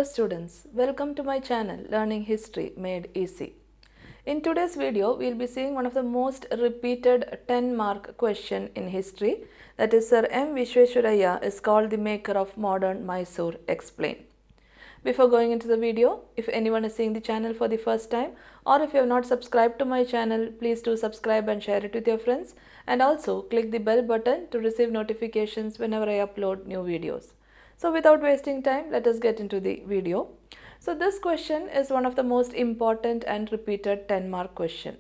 Hello students, welcome to my channel Learning History Made Easy. In today's video, we will be seeing one of the most repeated 10-mark question in history, that is Sir M Vishweshwariah is called the maker of modern Mysore. Explain. Before going into the video, if anyone is seeing the channel for the first time or if you have not subscribed to my channel, please do subscribe and share it with your friends, and also click the bell button to receive notifications whenever I upload new videos. So without wasting time, let us get into the video. So this question is one of the most important and repeated 10-mark question.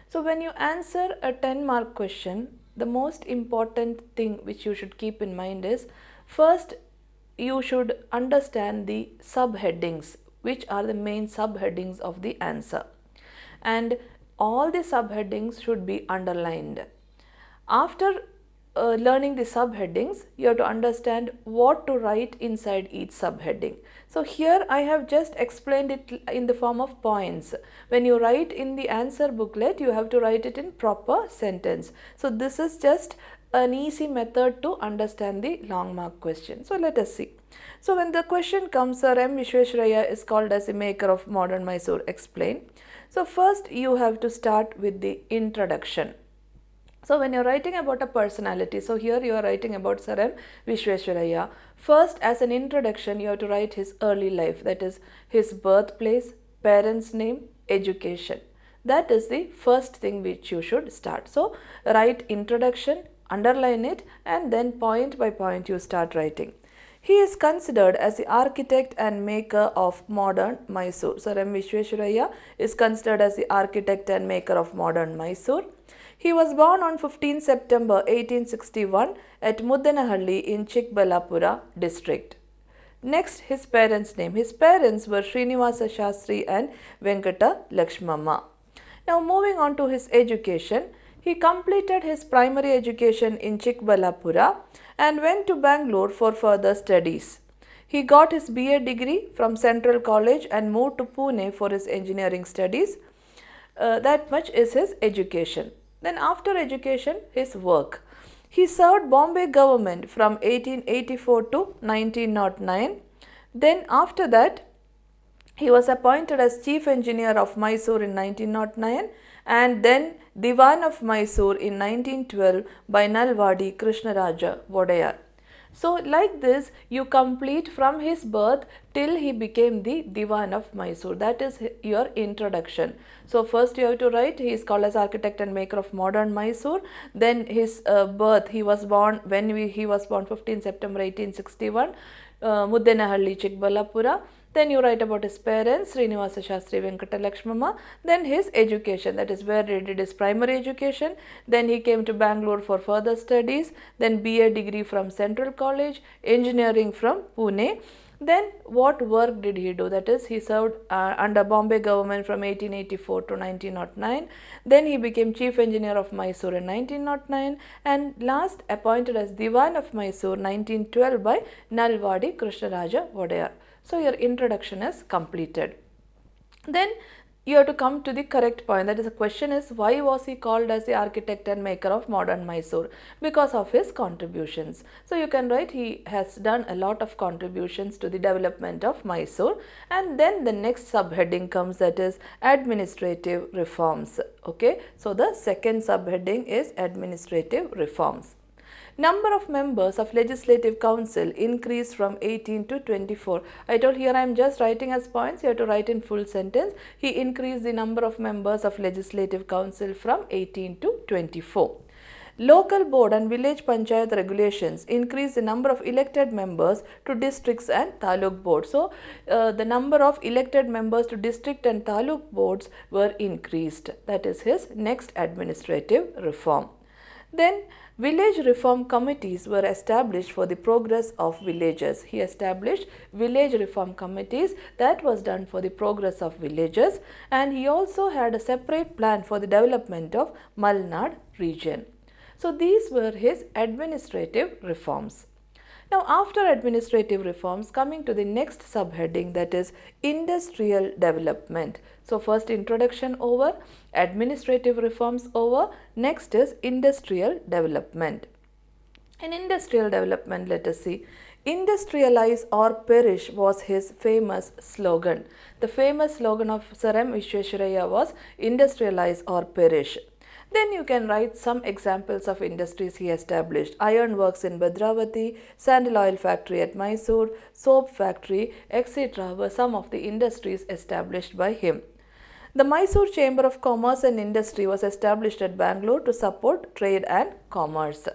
So when you answer a 10-mark question, the most important thing which you should keep in mind is, first you should understand the subheadings, which are the main subheadings of the answer, and all the subheadings should be underlined. After learning the subheadings, you have to understand what to write inside each subheading. So here I have just explained it in the form of points. When you write in the answer booklet, you have to write it in proper sentence. So this is just an easy method to understand the long mark question. So let us see. So when the question comes, Sir M Vishweshwariah is called as the maker of modern Mysore. Explain. So first you have to start with the introduction. So when you are writing about a personality, so here you are writing about Sir M Vishweshwariah. First, as an introduction, you have to write his early life, that is his birthplace, parents' name, education. That is the first thing which you should start. So write introduction, underline it, and then point by point you start writing. He is considered as the architect and maker of modern Mysore. Sir M Vishweshwariah is considered as the architect and maker of modern Mysore. He was born on 15 September 1861 at Muddanahalli in Chikballapura district. Next, his parents' name. His parents were Srinivasa Shastri and Venkata Lakshmamma. Now moving on to his education, he completed his primary education in Chikballapura and went to Bangalore for further studies. He got his BA degree from Central College and moved to Pune for his engineering studies. That much is his education. Then after education, his work. He served Bombay government from 1884 to 1909. Then after that, he was appointed as chief engineer of Mysore in 1909 and then Diwan of Mysore in 1912 by Nalwadi Krishnaraja Vodayar. So like this, you complete from his birth till he became the Diwan of Mysore. That is your introduction. So first you have to write, he is called as architect and maker of modern Mysore. Then his birth, he was born 15 September 1861, Muddanahalli, Chikballapura. Then you write about his parents, Srinivasa Shastri, Venkata Lakshmamma. Then his education, that is where he did his primary education. Then he came to Bangalore for further studies. Then BA degree from Central College, engineering from Pune. Then what work did he do? That is, he served under Bombay government from 1884 to 1909. Then he became chief engineer of Mysore in 1909 and last appointed as Diwan of Mysore 1912 by Nalwadi Krishnaraja Vodayar. So your introduction is completed. Then you have to come to the correct point. That is, the question is, why was he called as the architect and maker of modern Mysore? Because of his contributions. So you can write he has done a lot of contributions to the development of Mysore. And then the next subheading comes, that is administrative reforms. Okay, so the second subheading is administrative reforms. Number of members of Legislative Council increased from 18 to 24. I told here I am just writing as points, you have to write in full sentence. He increased the number of members of Legislative Council from 18 to 24. Local board and village panchayat regulations increased the number of elected members to districts and taluk boards. So, the number of elected members to district and taluk boards were increased. That is his next administrative reform. Then village reform committees were established for the progress of villages. He established village reform committees, that was done for the progress of villages, and he also had a separate plan for the development of Malnad region. So these were his administrative reforms. Now after administrative reforms, coming to the next subheading, that is industrial development. So first introduction over, administrative reforms over, next is industrial development. In industrial development, let us see, Industrialize or perish was his famous slogan. The famous slogan of Sir M Vishweshwariah was industrialize or perish. Then you can write some examples of industries he established. Iron works in Bhadravati, sandal oil factory at Mysore, soap factory, etc. were some of the industries established by him. The Mysore Chamber of Commerce and Industry was established at Bangalore to support trade and commerce.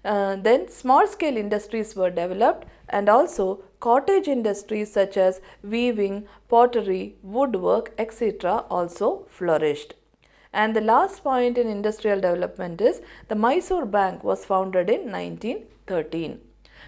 Then small scale industries were developed, and also cottage industries such as weaving, pottery, woodwork, etc. also flourished. And the last point in industrial development is the Mysore Bank was founded in 1913.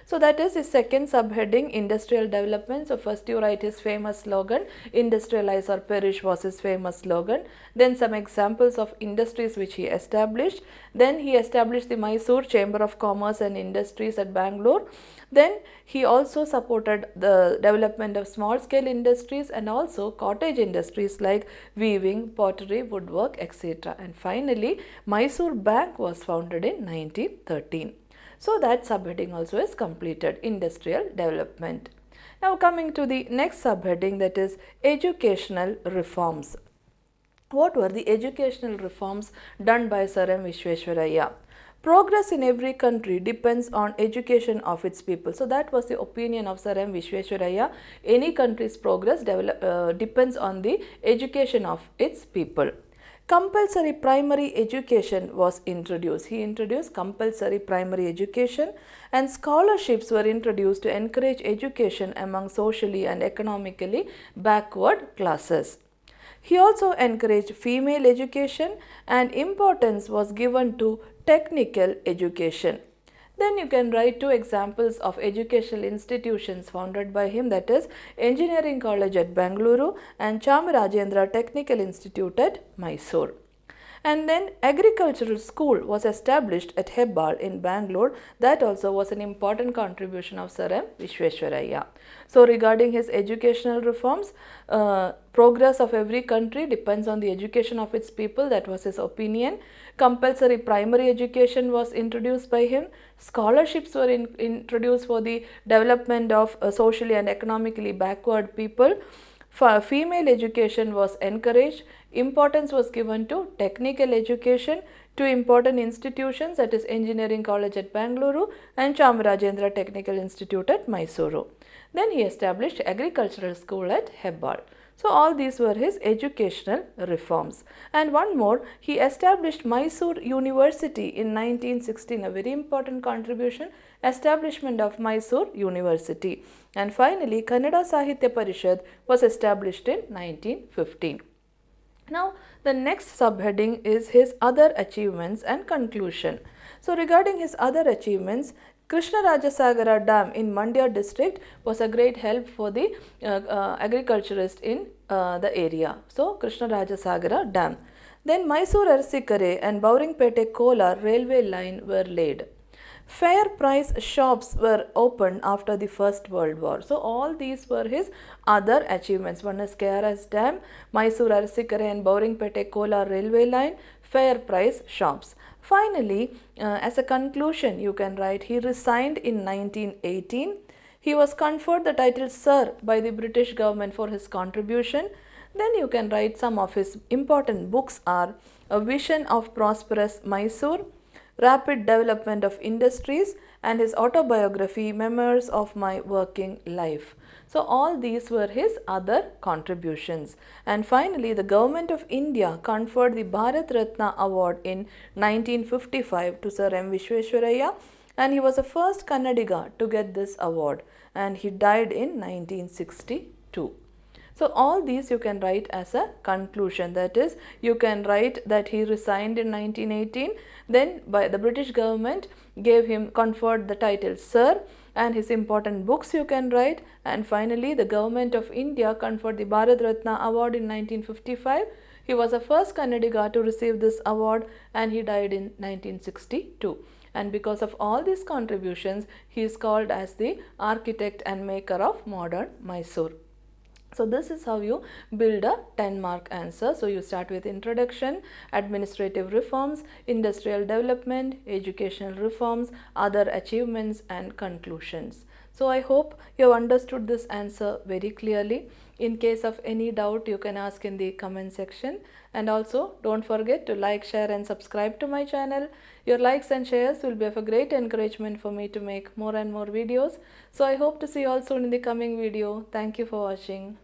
So that is his second subheading, industrial development. So first you write his famous slogan, industrialize or perish was his famous slogan. Then some examples of industries which he established. Then he established the Mysore Chamber of Commerce and Industries at Bangalore. Then he also supported the development of small scale industries and also cottage industries like weaving, pottery, woodwork, etc. And finally, Mysore Bank was founded in 1913. So that subheading also is completed, industrial development. Now coming to the next subheading, that is educational reforms. What were the educational reforms done by Sir M Vishweshwariah? Progress in every country depends on education of its people. So that was the opinion of Sir M Vishweshwariah. Any country's progress depends on the education of its people. Compulsory primary education was introduced. He introduced compulsory primary education, and scholarships were introduced to encourage education among socially and economically backward classes. He also encouraged female education, and importance was given to technical education. Then you can write two examples of educational institutions founded by him, that is Engineering College at Bengaluru and Chamarajendra Technical Institute at Mysore. And then agricultural school was established at Hebbal in Bangalore. That also was an important contribution of Sir M Vishweshwariah. So regarding his educational reforms, progress of every country depends on the education of its people. That was his opinion. Compulsory primary education was introduced by him. Scholarships were introduced for the development of socially and economically backward people. For female education was encouraged. Importance was given to technical education. Two important institutions, that is Engineering College at Bengaluru and Chamarajendra Technical Institute at Mysore. Then he established agricultural school at Hebbal. So all these were his educational reforms. And one more, he established Mysore University in 1916, a very important contribution, establishment of Mysore University. And finally, Kannada Sahitya Parishad was established in 1915. Now, the next subheading is his other achievements and conclusion. So, regarding his other achievements, Krishnarajasagara Dam in Mandya district was a great help for the agriculturist in the area. So, Krishnarajasagara Dam. Then Mysore Arsikare and Bauringpete Kolar railway line were laid. Fair price shops were opened after the First World War. So all these were his other achievements. One is KRS Dam, Mysore Arsikare and Bauringpete Kolar railway line, fair price shops. Finally, as a conclusion, you can write he resigned in 1918. He was conferred the title Sir by the British government for his contribution. Then you can write some of his important books are A Vision of Prosperous Mysore, Rapid Development of Industries, and his autobiography Memoirs of My Working Life. So all these were his other contributions. And finally, the Government of India conferred the Bharat Ratna Award in 1955 to Sir M Vishweshwariah, and he was the first Kannadiga to get this award, and he died in 1962. So all these you can write as a conclusion, that is you can write that he resigned in 1918, then by the British government conferred the title Sir, and his important books you can write, and finally the Government of India conferred the Bharat Ratna Award in 1955. He was the first Kannadiga to receive this award, and he died in 1962. And because of all these contributions, he is called as the architect and maker of modern Mysore. So this is how you build a 10-mark answer. So you start with introduction, administrative reforms, industrial development, educational reforms, other achievements and conclusions. So I hope you have understood this answer very clearly. In case of any doubt, you can ask in the comment section. And also don't forget to like, share and subscribe to my channel. Your likes and shares will be of a great encouragement for me to make more and more videos. So I hope to see you all soon in the coming video. Thank you for watching.